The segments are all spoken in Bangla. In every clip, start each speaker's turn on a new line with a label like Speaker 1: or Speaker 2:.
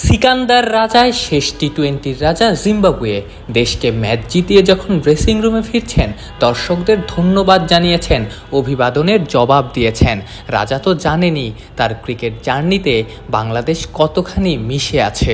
Speaker 1: সিকান্দার রাজায় শেষ টি-20-র রাজা জিম্বাবুয়ে দেশকে ম্যাচ জিতিয়ে যখন ড্রেসিং রুমে ফিরছেন, দর্শকদের ধন্যবাদ জানিয়েছেন, অভিবাদনের জবাব দিয়েছেন। রাজা তো জানেনই তার ক্রিকেট জার্নিতে বাংলাদেশ কতখানি মিশে আছে।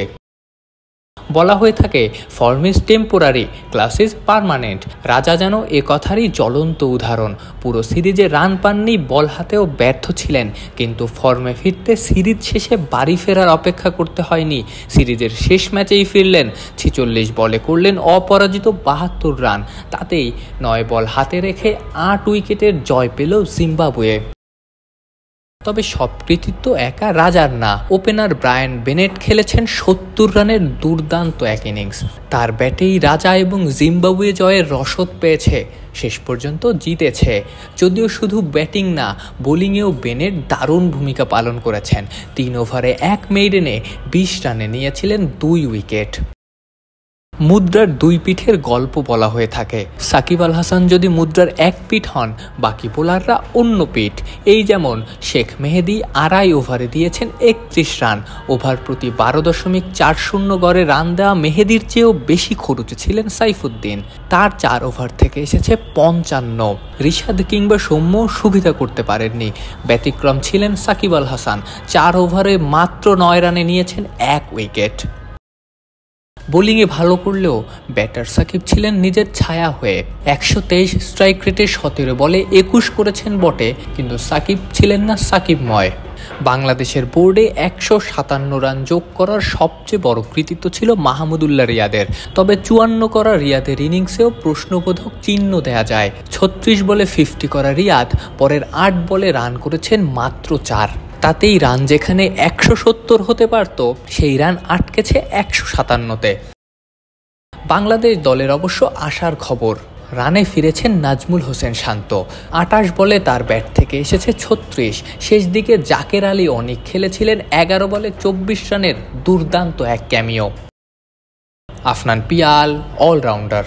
Speaker 1: বলা হয়ে থাকে, form is temporary, class is permanent. রাজা যেন এ কথারই জ্বলন্ত উদাহরণ। পুরো সিরিজে রান পাননি, বল হাতেও ব্যর্থ ছিলেন, কিন্তু ফর্মে ফিরতে সিরিজ শেষে বাড়ি ফেরার অপেক্ষা করতে হয়নি। সিরিজের শেষ ম্যাচেই ফিরলেন, 46 বলে করলেন অপরাজিত 72 রান। তাতেই 9 বল হাতে রেখে 8 উইকেটের জয় পেল জিম্বাবুয়ে। তবে সব কৃতিত্ব একা রাজার না। ওপেনার ব্রায়ান বেনেট খেলেছেন 70 রানের দুর্দান্ত এক ইনিংস। তার ব্যাটেই রাজা এবং জিম্বাবুয়ে জয়ের রসদ পেয়েছে, শেষ পর্যন্ত জিতেছে। যদিও শুধু ব্যাটিং না, বোলিংয়েও বেনেট দারুণ ভূমিকা পালন করেছেন। 3 ওভারে 1 মেইডেনে 20 রানে নিয়েছিলেন 2 উইকেট। মুদ্রার 2 পিঠের গল্প বলা হয়ে থাকে। সাকিব আল হাসান যদি মুদ্রার 1 পিঠ হন, বাকি বোলাররা অন্য পিঠ। এই যেমন শেখ মেহেদী 2.5 ওভারে দিয়েছেন 31 রান। ওভার প্রতি 12.40 গড়ে রান দেওয়া মেহেদীর চেয়েও বেশি খরুচে ছিলেন সাইফুদ্দিন। তার 4 ওভার থেকে এসেছে 55। রিশাদ কিংবা সৌম্য সুবিধা করতে পারেননি। ব্যতিক্রম ছিলেন সাকিব আল হাসান, 4 ওভারে মাত্র 9 রানে নিয়েছেন 1 উইকেট। বোলিংয়ে ভালো করলেও ব্যাটার সাকিব ছিলেন নিজের ছায়া হয়ে। 123 স্ট্রাইক রেটে 17 বলে 21 করেছেন বটে, কিন্তু সাকিব ছিলেন না সাকিবময়। বাংলাদেশের বোর্ডে 157 রান যোগ করার সবচেয়ে বড় কৃতিত্ব ছিল মাহমুদুল্লাহ রিয়াদের। তবে 54 করা রিয়াদের ইনিংসেও প্রশ্নবোধক চিহ্ন দেয়া যায়। 36 বলে 50 করা রিয়াদ পরের 8 বলে রান করেছেন মাত্র 4। তাতেই রান যেখানে 170 হতে পারত, সেই রান আটকেছে 157-তে। বাংলাদেশ দলের অবশ্য আশার খবর, রানে ফিরেছেন নাজমুল হোসেন শান্ত। 28 বলে তার ব্যাট থেকে এসেছে 36। শেষ দিকে জাকের আলী অনিক খেলেছিলেন 11 বলে 24 রানের দুর্দান্ত এক ক্যামিও। আফনান পিয়াল অলরাউন্ডার।